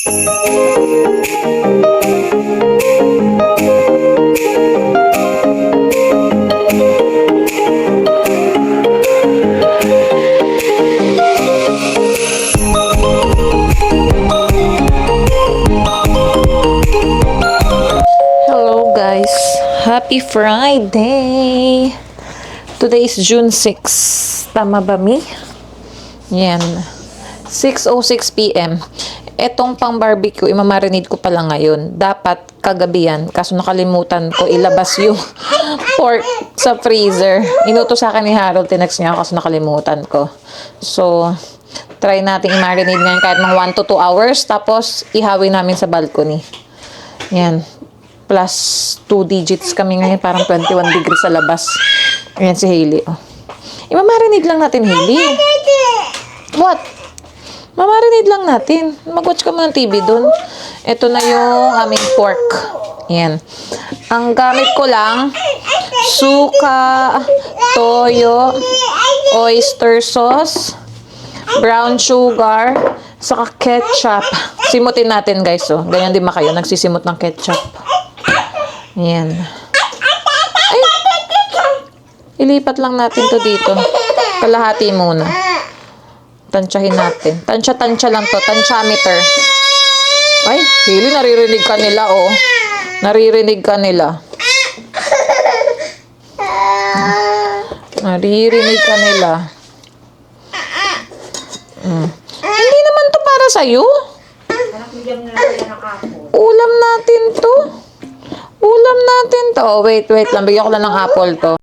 Hello guys, happy Friday! Today is June 6. Tama ba, Mi? Yan. 6:06 p.m. Etong pang barbecue, imamarinate ko pala ngayon. Dapat kagabi yan. Kaso nakalimutan ko ilabas yung pork sa freezer. Inuto sa akin ni Harold, tinext niya ako kasi nakalimutan ko. So, try natin i-marinate ngayon kahit mga 1 to 2 hours. Tapos, ihawi namin sa balcony. Yan. Plus 2 digits kami ngayon. Parang 21 degrees sa labas. Ayan si Hailey. Oh. Imamarinate lang natin, Hailey. What? Mamarinate lang natin. Mag-watch ka mo ng TV dun. Ito na yung aming pork. Yan. Ang gamit ko lang, suka, toyo, oyster sauce, brown sugar, saka ketchup. Simutin natin, guys. Oh. Ganyan din ba kayo? Nagsisimot ng ketchup. Yan. Ay! Ilipat lang natin to dito. Kalahati muna. Tansyahin natin. Tansya-tansya lang to. Tansyameter. Ay, Hili, naririnig ka nila, oh. Naririnig ka nila. Naririnig ka nila. Hindi naman to para sa'yo. Ulam natin to. Ulam natin to. Oh, wait lang. Bigyan ko lang ng apple to.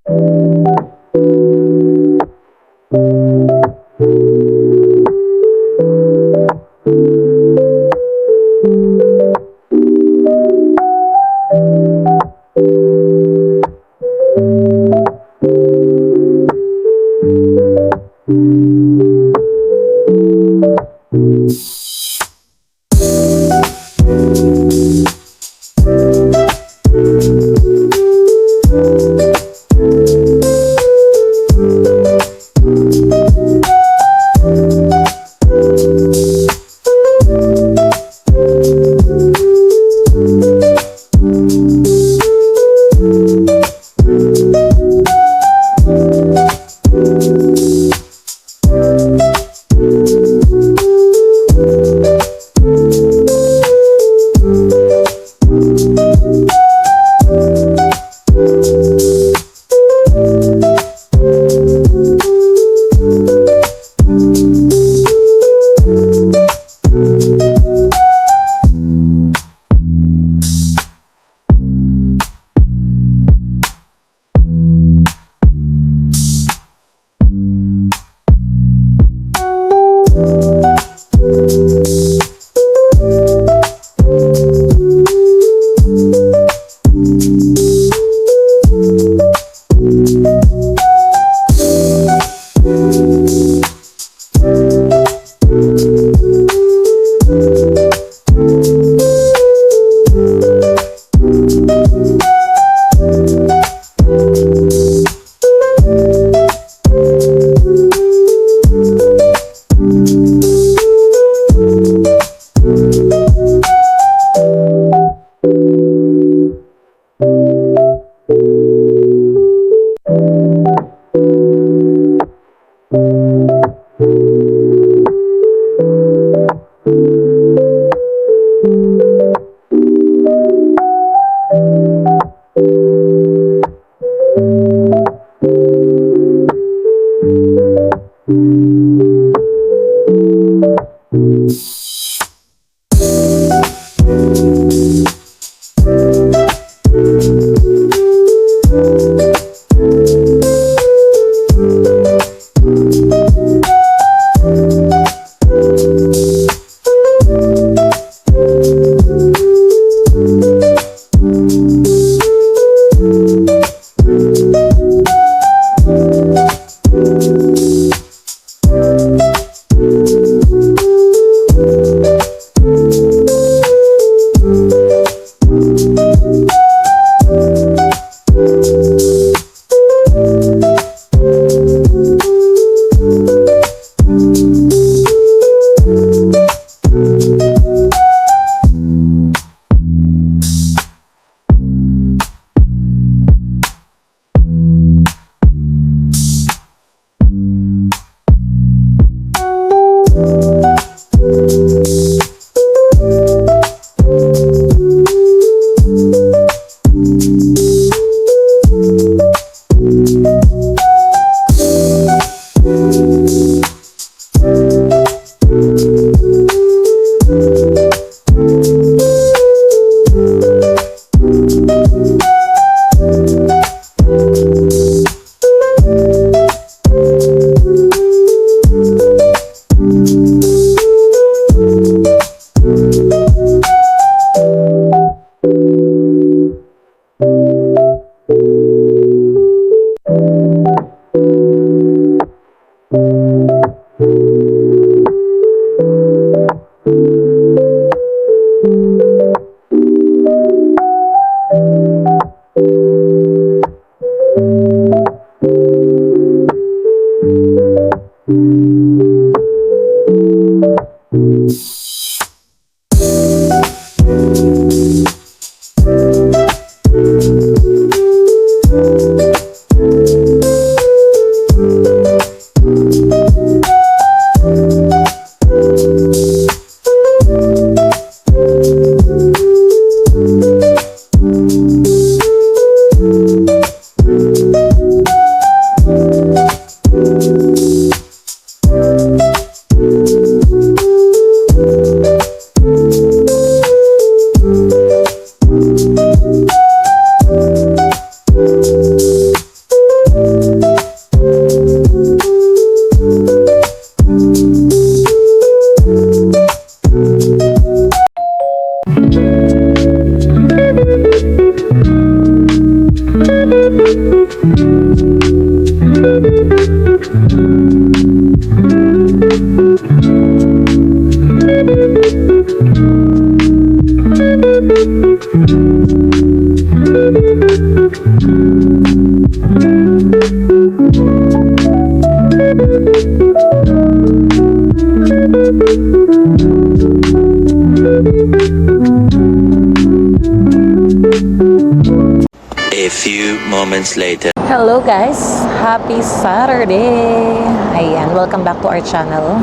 moments later. Hello guys! Happy Saturday! Ayan, welcome back to our channel.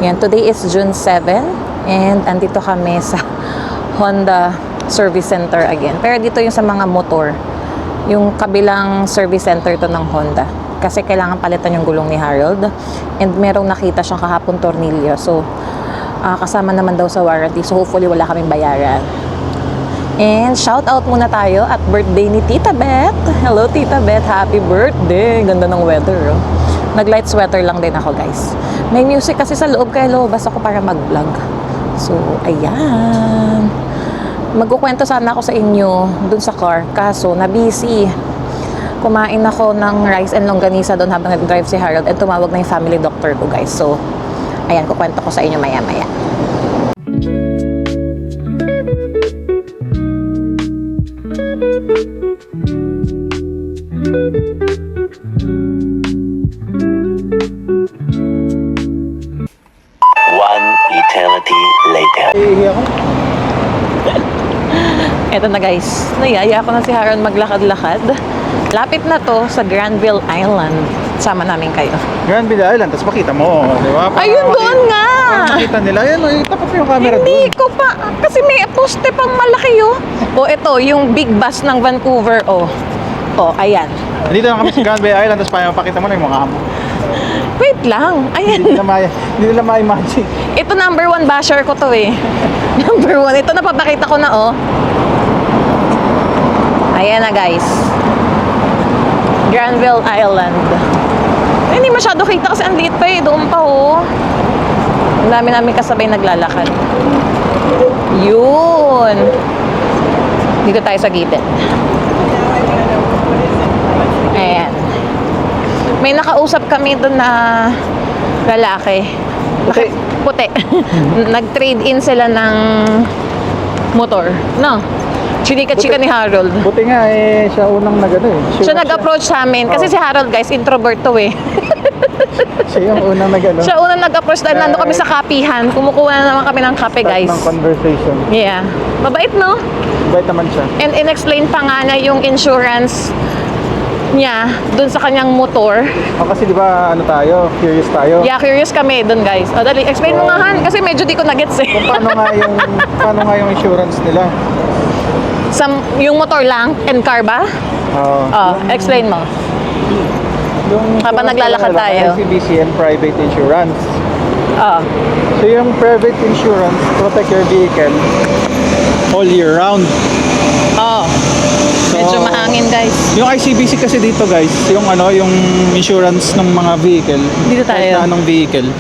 Ayan, today is June 7 and andito kami sa Honda Service Center again. Pero dito yung sa mga motor. Yung kabilang service center to ng Honda. Kasi kailangan palitan yung gulong ni Harold. And merong nakita siyang kahapon tornilyo. So, kasama naman daw sa warranty. So, hopefully wala kaming bayaran. And shout out muna tayo at birthday ni Tita Beth. Hello Tita Beth, happy birthday. Ganda ng weather. Oh. Nag-light sweater lang din ako guys. May music kasi sa loob kaya lumabas ako para mag-vlog. So, ayan. Magkukwento sana ako sa inyo dun sa car. Kaso, na-busy. Kumain ako ng rice and longganisa doon habang nag-drive si Harold and tumawag na yung family doctor ko guys. So, ayan, kukwento ko sa inyo maya-maya. One eternity later. Eto na guys, nayaya ko na si Harold maglakad-lakad. Lapit na to sa Granville Island. Sama namin kayo. Granville Island, tapos makita mo, di ba? Ayun doon nga! Para makita nila, ayun, tapat mo yung camera Hindi doon. ko pa, kasi may poste pang malaki oh. O ito, yung big bus ng Vancouver oh. O, ayan. Dito na kami sa Granville Island, tapos pakita mo na yung mukha mo. Wait lang, ayan. Hindi nila ma-imagine. Ito number 1 basher ko to eh. Number 1, ito napapakita ko na oh. Ayan na guys. Granville Island. Hindi masyado kita kasi ang liit pa eh. Doon pa oh. Ang dami namin kasabay naglalakad. Yun. Dito tayo sa gilid. Ayan. May nakausap kami doon na lalaki. Puti. Puti. Nag-trade in sila ng motor. No? Chika-chika ni Harold. Buti nga siya unang nag-ano eh. Siya nag-approach sa amin. Kasi si Harold guys, introvert to eh. Siya yung unang nag-ano. Siya unang nag-approach dahil nando kami sa kapihan. Kumukuha na naman kami ng kape guys. Ng conversation. Yeah. Mabait no? Bait naman siya. And in-explain pa nga na yung insurance niya dun sa kanyang motor. Kasi di ba ano tayo, curious tayo. Yeah, curious kami dun guys. O dali, explain mo nga Han. Kasi medyo di ko na-gets eh. Kung paano nga yung insurance nila. Yung motor lang and car ba? Explain mo. Yung Habang insurance naglalakad nila, tayo. ICBC and private insurance. Oo. So yung private insurance protect your vehicle all year round. Oo. Medyo mahangin guys. Yung ICBC kasi dito guys, yung yung insurance ng mga vehicle. Dito tayo. Kahit na anong vehicle.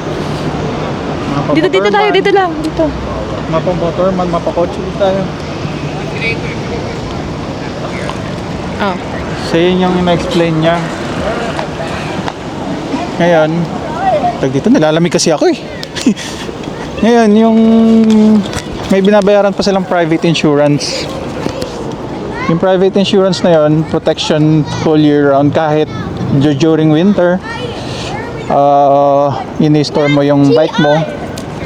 Dito tayo, dito lang. Dito. Mapa-motor man, mapa-kotse dito tayo. Oh. So yun yung na-explain niya. Ngayon, dito nilalamig kasi ako eh. Ngayon, yung may binabayaran pa silang private insurance. Yung private insurance na yun, protection whole year round kahit during winter. Ini-store mo yung bike mo,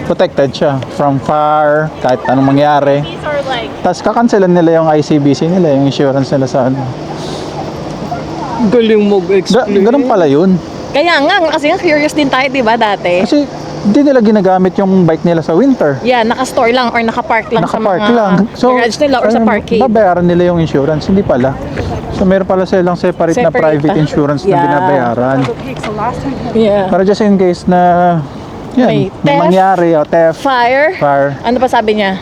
protected siya from fire, kahit anong mangyari. Tapos kakancelan nila yung ICBC nila, yung insurance nila sa ano. Galing mo explain. Ganun pala yun. Kaya nga, kasi nga curious din tayo, di ba, dati? Kasi hindi nila ginagamit yung bike nila sa winter. Yeah, naka-store lang or naka-park lang Naka-park sa mga lang. garage nila or sa parkade. Babayaran nila yung insurance, hindi pala. So meron pala silang separate na Separate. private insurance na Yeah. binabayaran. Yeah. Para just in case na May may theft. mangyari o theft, Fire. fire. Ano pa sabi niya?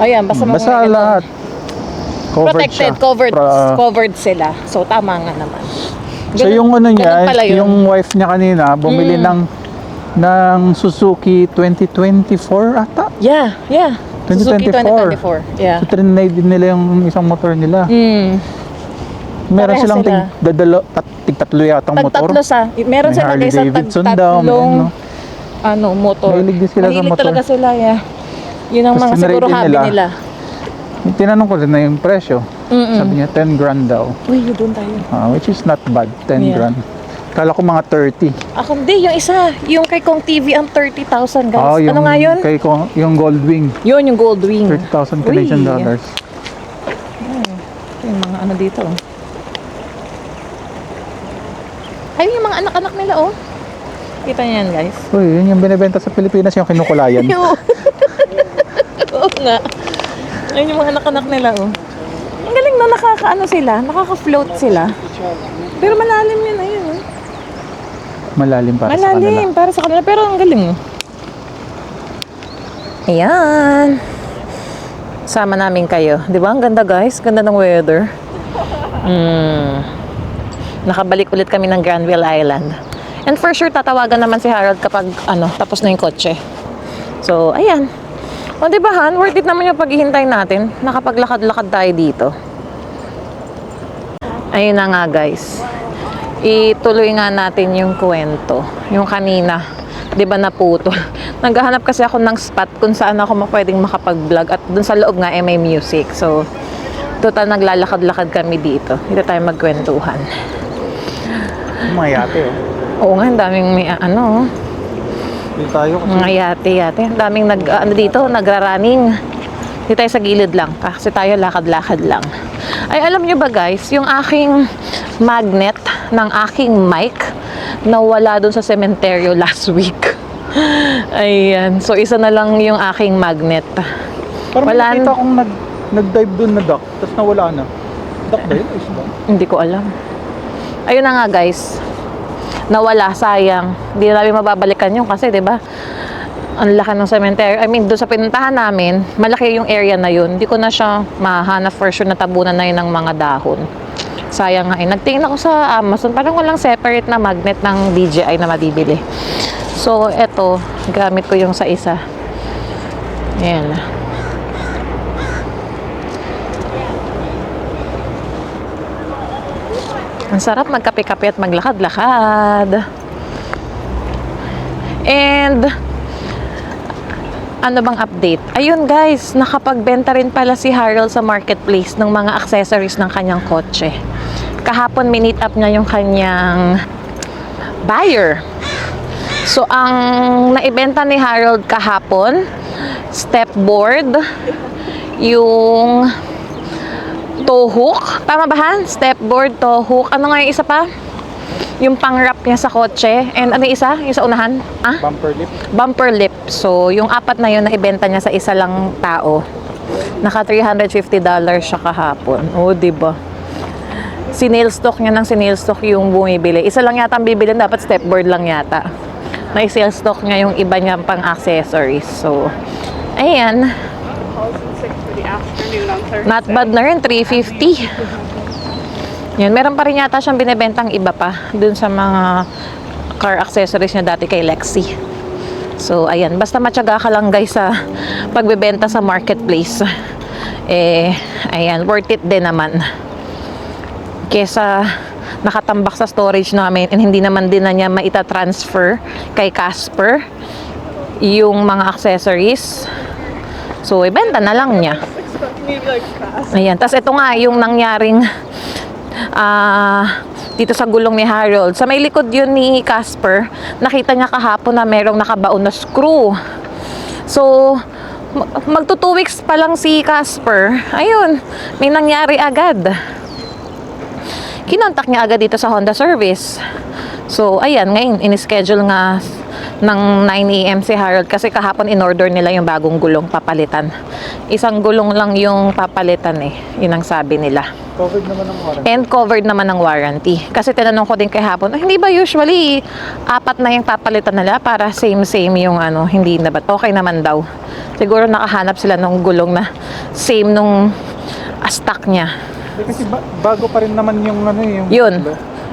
Ayan, basta mga Basta ganun. lahat. Covered Protected, siya. covered sila. So, tama nga naman. So yung ano niya, pala yun. yung wife niya kanina, bumili ng Suzuki 2024 ata. Yeah. Suzuki 2024. Yeah. So trinade din nila yung isang motor nila. Meron Parehas silang sila. tig-tatlo yatang motor. Tag-tatlo sa, meron May sila Harley guys sa Davidson daw, may tag-tatlong ano. motor. Mahilig din sila sa Mahilig motor. talaga sila, yeah. Yun ang Tapos mga siguro tinrade hobby nila. nila. Tinanong ko din na yung presyo. Sabi niya 10 grand daw. Uy, doon tayo. Which is not bad, 10 Yeah. grand. Kala ko mga 30. Ako hindi, yung isa, yung kay Kong TV ang 30,000 guys. Yung Ano nga yun? yung Goldwing, Yun, yung gold wing. 30,000 Canadian Uy. dollars. Yung mga ano dito. Ayun yung mga anak-anak nila, oh. Kita niyo yan, guys. Uy, yun yung binibenta sa Pilipinas, yung kinukulayan. Oo nga. Ayun yung mga anak-anak nila, oh. Ang galing na nakaka-ano sila, nakaka-float sila. Pero malalim yun, ayun, oh. Malalim para sa kanila. Malalim para sa kanila, pero ang galing, oh. Ayan. Sama namin kayo. Di ba? Ang ganda, guys. Ganda ng weather. Nakabalik ulit kami ng Granville Island. And for sure, tatawagan naman si Harold kapag tapos na yung kotse. So, ayan. O, di ba, Han? Worth it naman yung paghihintay natin. Nakapaglakad-lakad tayo dito. Ayun na nga, guys. Ituloy nga natin yung kwento. Yung kanina, di ba, naputol. Naghahanap kasi ako ng spot kung saan ako pwedeng makapag-vlog. At dun sa loob nga, may music. So, total naglalakad-lakad kami dito. Dito tayo magkwentuhan. Mga yate, oh. Oo nga, ang daming may Dito tayo kasi. mga yate. Ang daming dito, nagra-running. Dito tayo sa gilid lang. Kasi tayo lakad-lakad lang. Ay, alam nyo ba, guys, yung aking magnet ng aking mic nawala dun sa sementeryo last week. Ayan. So, isa na lang yung aking magnet. Parang nakita akong nag-dive dun na duck, tapos nawala na. Duck ba yun? Isda? Hindi ko alam. Ayun na nga, guys. Nawala, sayang. Hindi na namin mababalikan yun kasi, di ba? Ang laki ng cemetery. I mean, doon sa pinuntahan namin, malaki yung area na yun. Hindi ko na siya mahanap for sure, natabunan na yun ng mga dahon. Sayang nga eh. Nagtingin ako sa Amazon, parang walang separate na magnet ng DJI na mabibili. So, eto, gamit ko yung sa isa. Ayan. Ang sarap magkape-kape at maglakad-lakad. And, ano bang update? Ayun guys, nakapagbenta rin pala si Harold sa marketplace ng mga accessories ng kanyang kotse. Kahapon minit up niya yung kanyang buyer. So, ang naibenta ni Harold kahapon, step board, yung toe hook. Tama ba, Han? Step board, toe hook. Ano nga yung isa pa? Yung pang-wrap niya sa kotse. And ano yung isa? Yung sa unahan? Ah? Bumper lip. Bumper lip. So, yung apat na yun na ibenta niya sa isa lang tao. Naka $350 siya kahapon. Oh, diba? Sinail stock niya ng sinail stock yung bumibili. Isa lang yata ang bibili. Dapat step board lang yata. Na-sale stock niya yung iba niya pang accessories. So, ayan. Not bad na rin. $350. Yan, meron pa rin yata siyang binibentang iba pa dun sa mga car accessories niya dati kay Lexi. So, ayan. Basta matyaga ka lang guys sa pagbebenta sa marketplace. Ayan. Worth it din naman. Kesa nakatambak sa storage namin and hindi naman din na niya maita-transfer kay Casper yung mga accessories. So, ibenta na lang niya. Ayan. Tapos, ito nga yung nangyaring dito sa gulong ni Harold. Sa may likod yun ni Casper, nakita niya kahapon na merong nakabaon na screw. So, magto 2 weeks pa lang si Casper. Ayun, may nangyari agad. Kinontak niya agad dito sa Honda Service. So, ayan, ngayon, in-schedule nga ng 9 AM si Harold kasi kahapon in-order nila yung bagong gulong papalitan. Isang gulong lang yung papalitan eh. Yun ang sabi nila. Covered naman ng warranty. And covered naman ng warranty. Kasi tinanong ko din kay hapon, hindi ba usually 4 na yung papalitan nila para same yung hindi na ba? Okay naman daw. Siguro nakahanap sila ng gulong na same nung stock niya. Kasi bago pa rin naman yung yung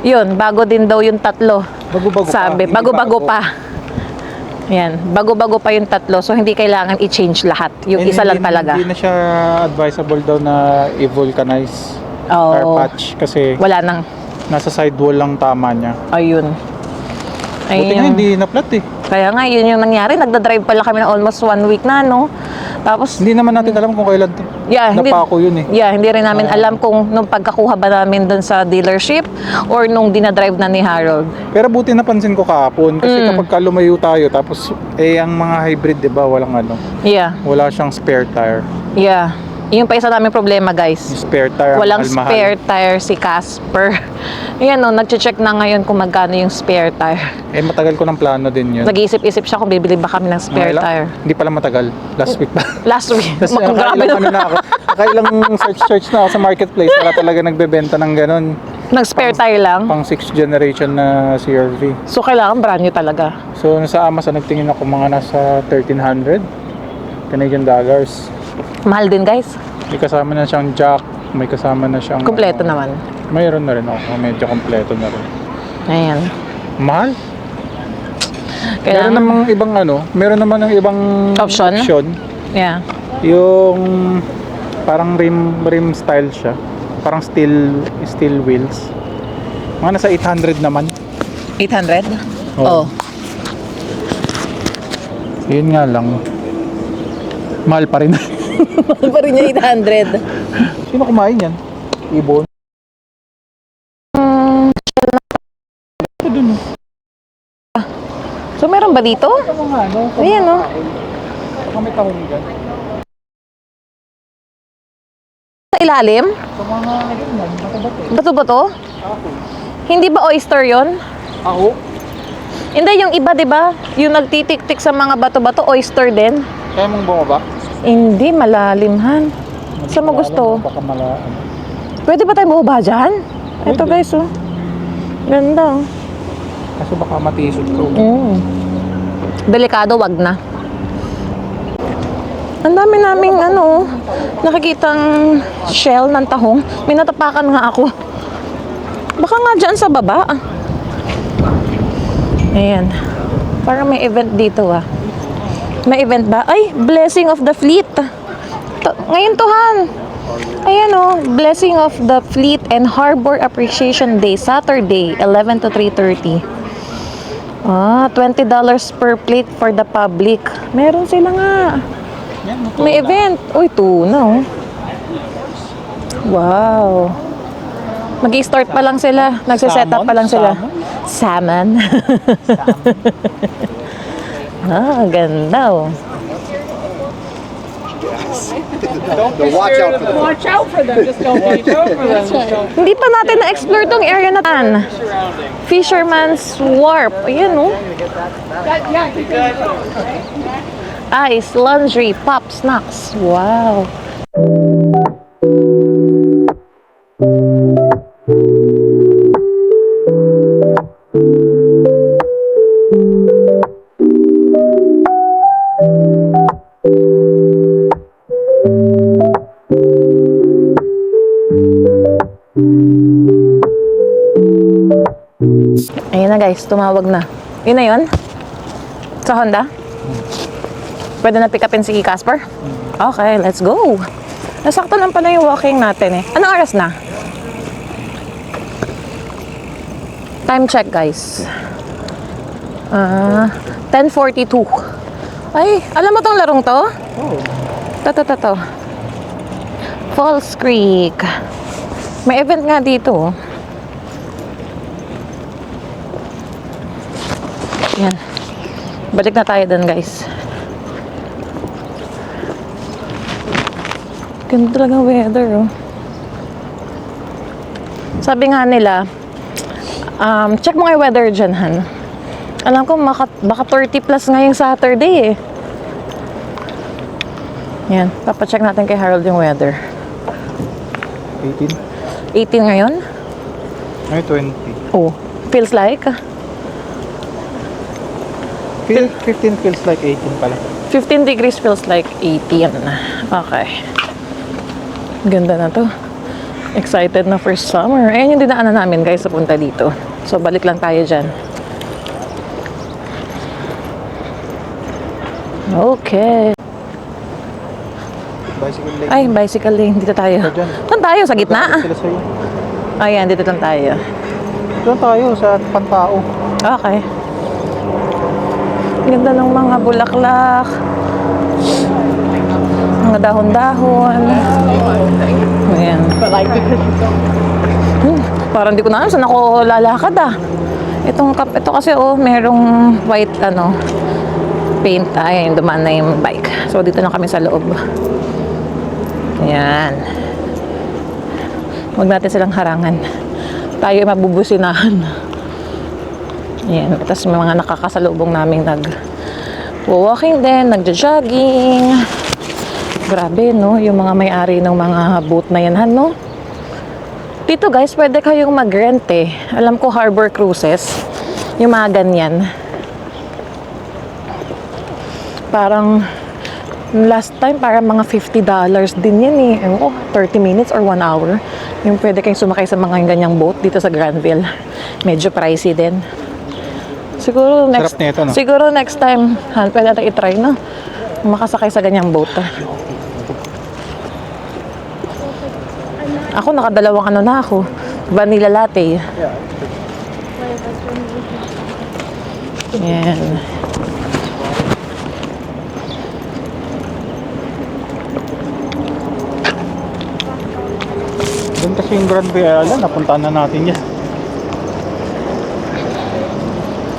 Yun, bago din daw yung 3. Bago-bago Sabi, pa. bago-bago pa. Yan, bago-bago pa yung 3. So, hindi kailangan i-change lahat. Yung isa lang talaga. Hindi na siya advisable daw na i-vulcanize or patch kasi Wala nang. nasa sidewall lang tama niya. Ayun. Buti nga hindi na-flat eh. Kaya nga, yun yung nangyari. Nagdadrive pala kami na almost 1 week na, no? Tapos, Hindi naman natin alam kung kailan napako yun eh. hindi rin namin alam kung nung pagkakuha ba namin dun sa dealership or nung dinadrive na ni Harold. Pero buti napansin ko kahapon kasi kapag ka lumayo tayo tapos ang mga hybrid 'di ba walang Yeah. wala siyang spare tire. Yeah. Yun pa isa naming problema, guys. Yung spare tire, ang Walang mahal-mahal. spare tire si Casper. Ayan o, nag-check na ngayon kung magkano yung spare tire. Eh, matagal ko ng plano din yun. Nag-iisip-isip siya kung bibili ba kami ng spare tire. Hindi pala matagal. Last week pa. Last week. Kasi Grabe nakailang, naman. na ako. Nakailang search na ako sa marketplace para talaga nagbebenta ng ganun. Nag-spare tire lang. Pang 6th generation na CRV. So, kailangan brand new talaga. So, sa Amazon, nagtingin ako mga nasa 1,300 Canadian dollars. Mahal din, guys. May kasama na siyang jack, may kasama na siyang... Kompleto naman. Mayroon na rin ako, medyo kompleto na rin. Ayan. Mahal? Meron Kailangan. namang ibang meron naman ng ibang Option? Yeah. Yung parang rim style siya. Parang steel wheels. Mga nasa 800 naman. 800? Oo. Oh. Yun nga lang. Mahal pa rin. Mahal pa rin niya 800. Sino kumain yan? Ibon? Ito dun. So, meron ba dito? Ayan, oh. Kami tahong dyan. Sa ilalim? Sa mga ganyan, bato-bato. Bato ba to? Hindi ba oyster yon? Ako? Hindi, yung iba, di ba? Yung nagtitik-tik sa mga bato-bato, oyster din. Kaya mong bumaba? Hindi, malalimhan. Saan mo gusto? Baka malaan. Pwede ba tayo bumaba dyan? Ito, guys, oh. Ganda, oh. Kasi baka matisod ko. Delikado, wag na. Ang dami naming nakikitang shell ng tahong. May natapakan nga ako. Baka nga dyan sa baba. Ayan. Parang may event dito ah. May event ba? Ay, Blessing of the Fleet. Ngayon to, Han. Ayan oh, Blessing of the Fleet and Harbor Appreciation Day, Saturday, 11 to 3:30. $20 per plate for the public. Meron sila nga. May event. Uy, tuna oh. Wow. Mag-i-start pa lang sila. Nagsiset up pa lang sila. Salmon. Ganda oh. Watch out for them. Just don't reach over them. Hindi pa natin na-explore tong area na tan. Fisherman's Wharf. Ayan oh. Ice, laundry, pop, snacks. Wow. Ayun na guys, tumawag na. Yun na yun? Sa Honda? Pwede na pick upin si Casper? Okay, let's go. Nasakto lang pala yung walking natin eh. Anong oras na? Time check guys. 10:42. Ay, alam mo tong larong to? Oh. To. Falls Creek. May event nga dito. Yan. Balik na tayo dun guys. Ganda talaga weather oh. Sabi nga nila, check mo nga yung weather dyan, Han. Alam ko, baka 30 plus ngayong Saturday eh. Yan, papacheck natin kay Harold yung weather. 18? 18 ngayon? Ay, 20. Oh, feels like? 15 feels like 18 pala. 15 degrees feels like 18. Okay. Ganda na to. Excited na for summer. Ayan yung dinaanan namin guys sa punta dito. So, balik lang tayo dyan. Okay. Bicycle lane. Ay, bicycle lane. Dito tayo. Dyan. Saan tayo? Sa gitna? Sila sa'yo. Ayan, dito lang tayo. Doon tayo sa Pantao. Okay. Ganda ng mga bulaklak. Mga dahon-dahon. Ayan. Parang di ko na alam saan ako lalakad ah. Ito kasi merong white paint. Ayun, dumaan na yung bike. So dito na kami sa loob. Ayan. Huwag natin silang harangan. Tayo ay mabubusinahan. Ayan. Tapos may mga nakakasalubong naming walking din, nagja-jogging. Grabe, no? Yung mga may-ari ng mga boat na yan, no? Dito, guys, pwede kayong mag-rent, eh. Alam ko, Harbor Cruises. Yung mga ganyan. Parang, last time, parang mga $50 din yan, eh. Ewan ko, 30 minutes or 1 hour. Yung pwede kayong sumakay sa mga ganyang boat dito sa Granville. Medyo pricey din. Siguro next, Sarap nito, no? siguro next time, pwede natin i-try, no? Makasakay sa ganyang boat. Ako, nakadalawang ano na ako. Vanilla latte. Yan. Doon kasi yung Grand Island, napuntaan na natin yan.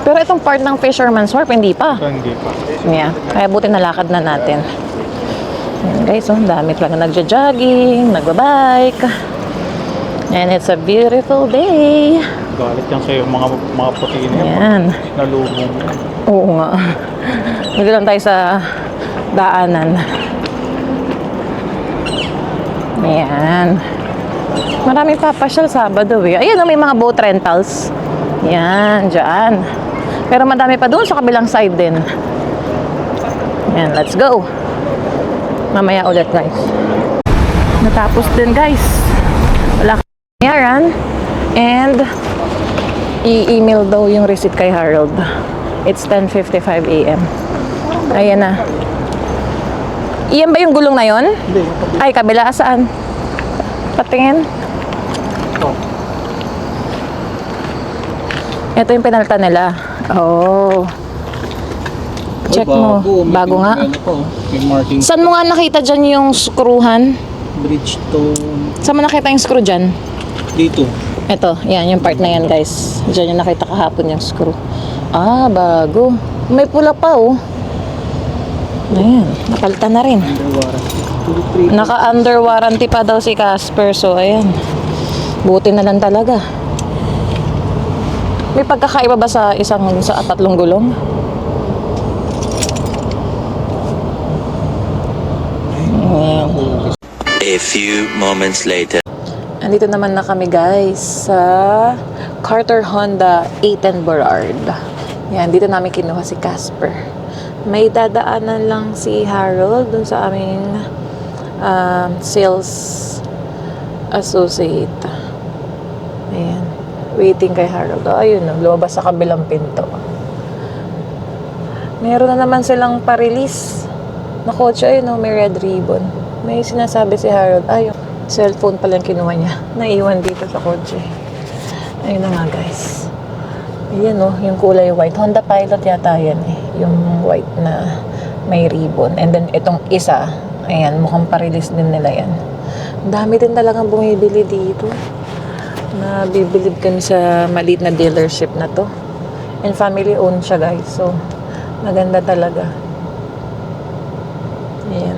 Pero itong part ng Fisherman's Wharf, hindi pa. So, hindi pa. Yeah. Kaya buti nalakad na natin. Ayan guys, oh, dami talaga nagja-jogging, nagbabike. And it's a beautiful day. Galit yan sa'yo, mga puti na yan. Ayan. Nalubong. Oo nga. Dito lang tayo sa daanan. Ayan. Maraming papasyal Sabado eh. Ayan, may mga boat rentals. Ayan, dyan. Pero madami pa doon sa kabilang side din. Ayan, let's go. Mamaya ulit guys. Natapos din guys. Wala kang and i-email daw yung receipt kay Harold. It's 10:55 a.m. Ayan na. Iyan ba yung gulong na yon? Hindi. Ay, kabila. Saan? Patingin. Ito yung penalta nila. Oh. Check mo. Bago nga. May marking Saan mo nga nakita dyan yung skruhan? bridge to Saan mo nakita yung screw dyan? dito. Ito, yan, yung part na yan guys. Diyan yung nakita kahapon yung screw. Ah, bago. May pula pa oh. Ayan, napalitan na rin. Naka-under warranty pa daw si Casper. So, ayan. Buti na lang talaga. May pagkakaiba ba sa tatlong gulong? Ayan. A few moments later. Andito naman na kami guys sa Carter Honda 8 Burrard. Yan, dito namin kinuha si Casper. May dadaanan lang si Harold dun sa aming sales associate. Ayan. Waiting kay Harold. Oh, ayun, lumabas sa kabilang pinto. Meron na naman silang pa-release na kotse. Ayun, may red ribbon. May sinasabi si Harold. Ayun, cellphone pala yung kinuha niya. Naiwan dito sa kotse. Ayun na nga, guys. Ayan, yung kulay white. Honda Pilot yata yan eh. Yung white na may ribbon. And then, itong isa, ayan, mukhang pa-release din nila yan. Ang dami din talagang bumibili dito. Nabibilib kami sa maliit na dealership na to. And family-owned siya, guys. So, maganda talaga. Ayan.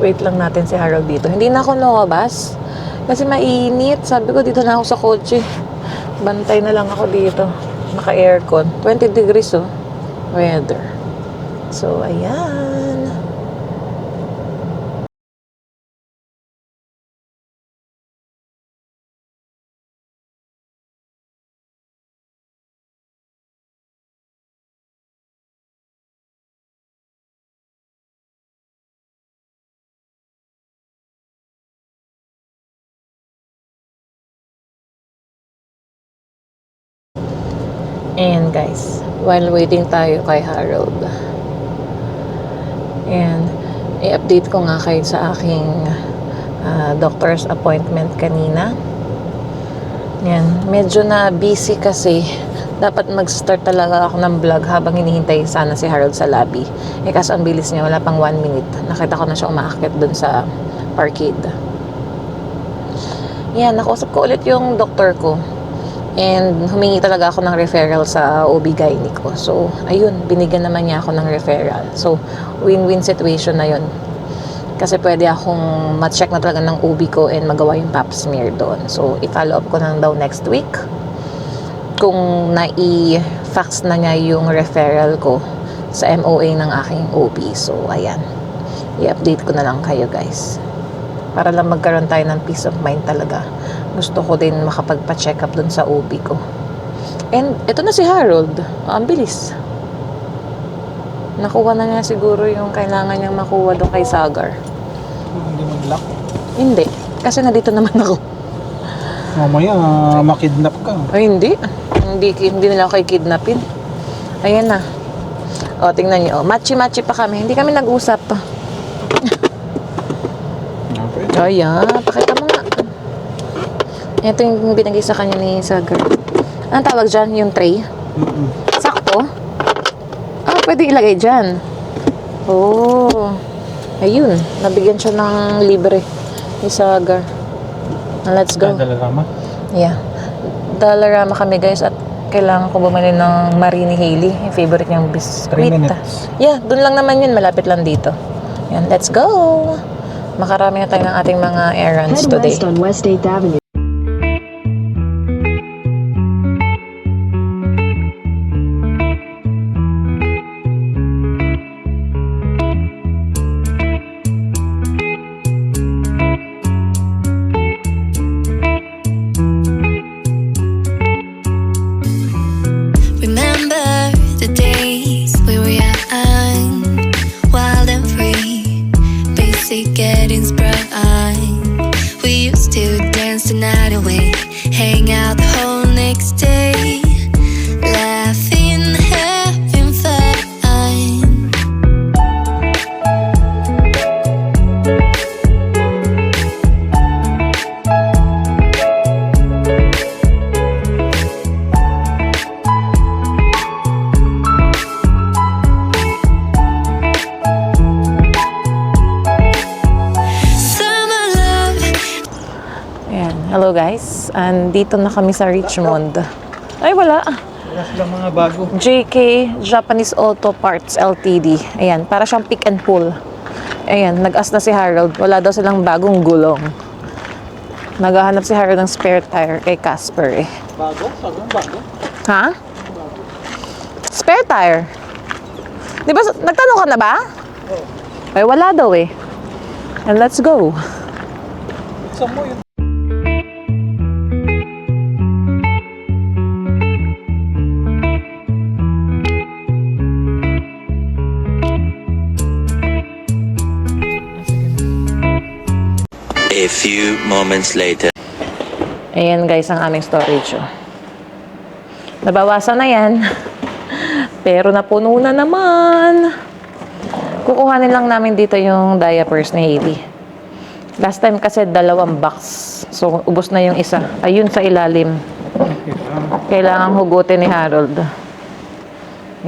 Wait lang natin si Harold dito. Hindi na ako lumabas. Kasi mainit. Sabi ko, dito na ako sa kotse. Bantay na lang ako dito. Naka-aircon. 20 degrees, weather. So, ayan. Ayan guys, while waiting tayo kay Harold. And i-update ko nga kayo sa aking doctor's appointment kanina. Yan, medyo na busy kasi dapat mag-start talaga ako ng vlog habang hinihintay sana si Harold sa lobby. Eh kaso ang bilis niya, wala pang 1 minute. Nakita ko na siya umaakit dun sa parkade. Yan, nakausap ko ulit yung doktor ko. And humingi talaga ako ng referral sa OB-GYN ko. So, ayun, binigyan naman niya ako ng referral. So, win-win situation na yun. Kasi pwede akong ma-check na talaga ng ubi ko and magawa yung pap smear doon. So, i-follow up ko na daw next week kung nai-fax na niya yung referral ko sa MOA ng aking OB. So, ayan. I-update ko na lang kayo, guys. Para lang magkaroon tayo ng peace of mind talaga. Gusto ko din makapagpa-check up doon sa OB ko. And, ito na si Harold. Ang bilis. Nakuha na niya siguro yung kailangan niyang makuha doon kay Sagar. Hindi mo lock. Hindi. Kasi nandito naman ako. Mamaya, makidnap ka. Ay, hindi. Hindi nila ako kidnapin. Ayan na. O, tingnan niyo. Machi-machi pa kami. Hindi kami nag-usap. Okay. Ayan. Pakita mo nga. Ito yung binigay sa kanya ni Sagar. Anong tawag dyan? Yung tray? Sakto? Ah, pwede ilagay dyan. Oh. Ayun. Nabigyan siya ng libre ni Sagar. Let's go. Dalarama. Yeah. Dalarama kami, guys, at kailangan ko bumili ng Marini Haley, yung favorite niyang biskwit. 3 minutes. Yeah, dun lang naman yun, malapit lang dito. Yan, let's go! Makarami na tayo ng ating mga errands Head today. west on West 8th Avenue. Remember the days we were young, wild and free, basic getting sprung. We used to dance the night away, hang out the whole next day, laughing, having fun. Summer love. Ayan, hello guys. Andito na kami sa Richmond. Ay, wala. Wala silang mga bago. JK Japanese Auto Parts Ltd. Ayan, para siyang pick and pull. Ayan, nag-ask na si Harold. Wala daw silang bagong gulong. Naghahanap si Harold ng spare tire kay Casper eh. Bago? Bago? Ha? Spare tire? Di ba, nagtanong ka na ba? Ay, wala daw eh. And let's go. Saan mo yun? A few moments later. Ayan guys, ang aming storage. Oh. Nabawasan na yan. Pero napuno na naman. Kukuhanin lang namin dito yung diapers ni Hailey. Last time kasi 2 box. So, ubos na yung isa. Ayun sa ilalim. Kailangan hugutin ni Harold.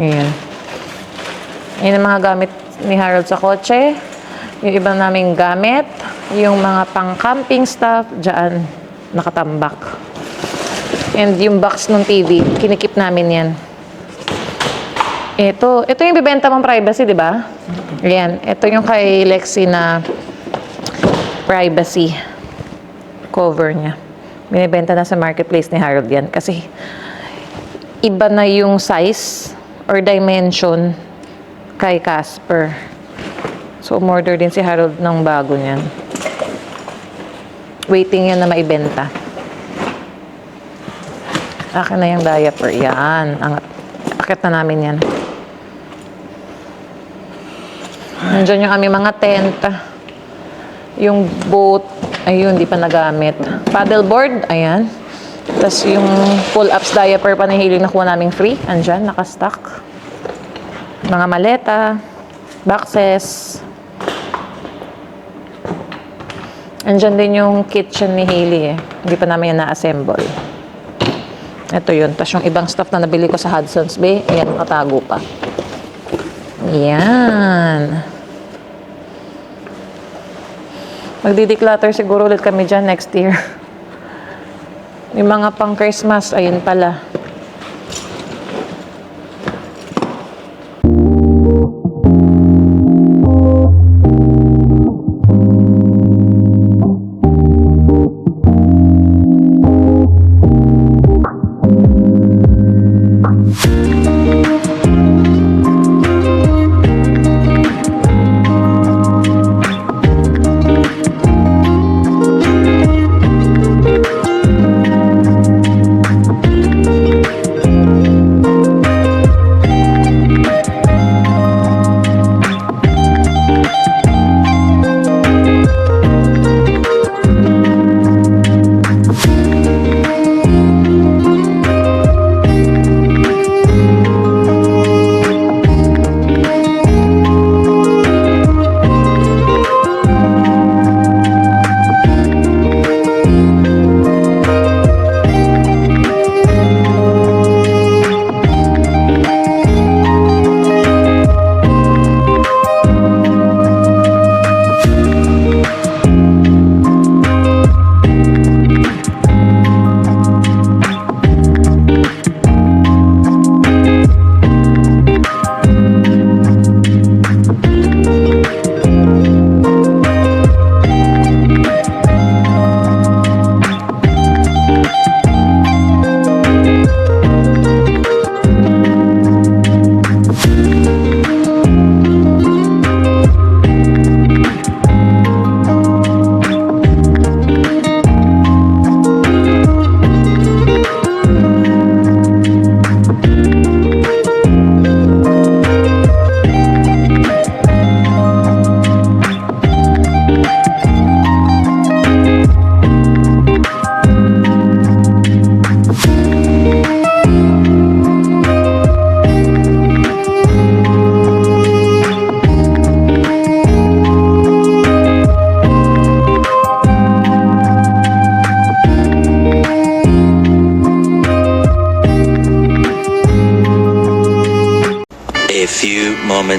Ayan. Ayan ang mga gamit ni Harold sa kotse. Yung iba naming gamit. Yung mga pang-camping stuff. Diyan, nakatambak. And yung box ng TV, kinikip namin yan. Ito yung bibenta mong privacy, di ba? Ayan. Ito yung kay Lexi na privacy cover niya. Binibenta na sa marketplace ni Harold yan. Kasi iba na yung size or dimension kay Casper. So, umorder din si Harold ng bago niyan. Waiting yan na maibenta. Akin na yung diaper. Yan. Akit na namin yan. Nandiyan yung aming mga tent. Yung boat. Ayun, di pa nagamit. Paddleboard. Ayan. Tapos yung pull-ups diaper pa na hiling nakuha namin free. Andyan, nakastock. Mga maleta. Boxes. Andyan din yung kitchen ni Hailey eh. Hindi pa namin yan na-assemble. Ito yun. Tapos yung ibang stuff na nabili ko sa Hudson's Bay, ayan, nakatago pa. Yan. Magdi-declutter siguro ulit kami dyan next year. Yung mga pang Christmas, ayun pala.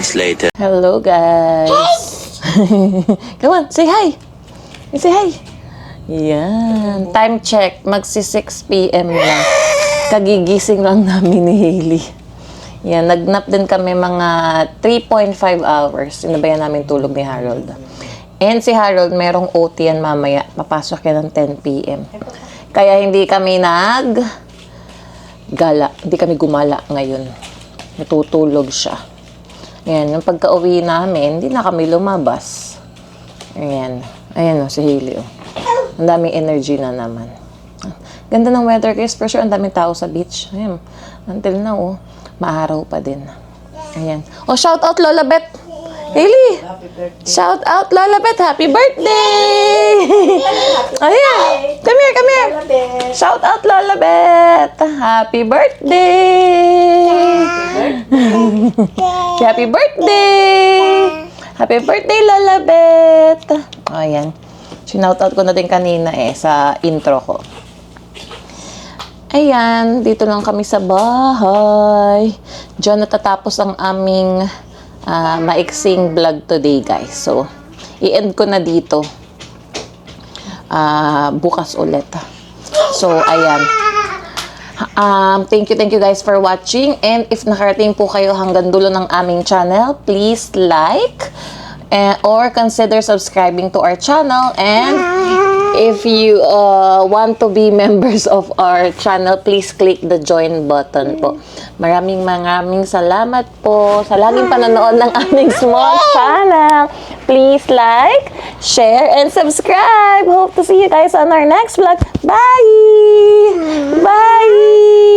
moments later. Hello, guys. Come on, say hi. Say hi. Yan. Time check. Magsi 6 p.m. na. Kagigising lang namin ni Hailey. Yan. Nagnap din kami mga 3.5 hours. Sinabayan namin tulog ni Harold. And si Harold, merong OT yan mamaya. Papasok yan ng 10 p.m. Kaya hindi kami gala. Hindi kami gumala ngayon. Natutulog siya. Ayan, yung pagka-uwi namin, hindi na kami lumabas. Ayan. Ayan o, si Hailey o. Ang daming energy na naman. Ganda ng weather guys. For sure, ang daming tao sa beach. Ayan. Until now, maaraw pa din. Ayan. Oh, shout out Lola Beth. Hailey! Shout out Lola Beth. Happy birthday! Ayan. Come here, come here. Shout out Lola Beth. Happy birthday! Happy birthday! Happy birthday, Lola Beth! Ayan. Sinoutout ko na din kanina sa intro ko. Ayan, dito lang kami sa bahay. Diyan natatapos ang aming maiksing vlog today, guys. So, i-end ko na dito. Bukas ulit. So, ayan. Thank you guys for watching. And if nakarating po kayo hanggang dulo ng aming channel, please like or consider subscribing to our channel. And if you want to be members of our channel, please click the join button po. Maraming salamat po sa laging panonood ng aming small channel. Please like, share, and subscribe. Hope to see you guys on our next vlog. Bye! Bye!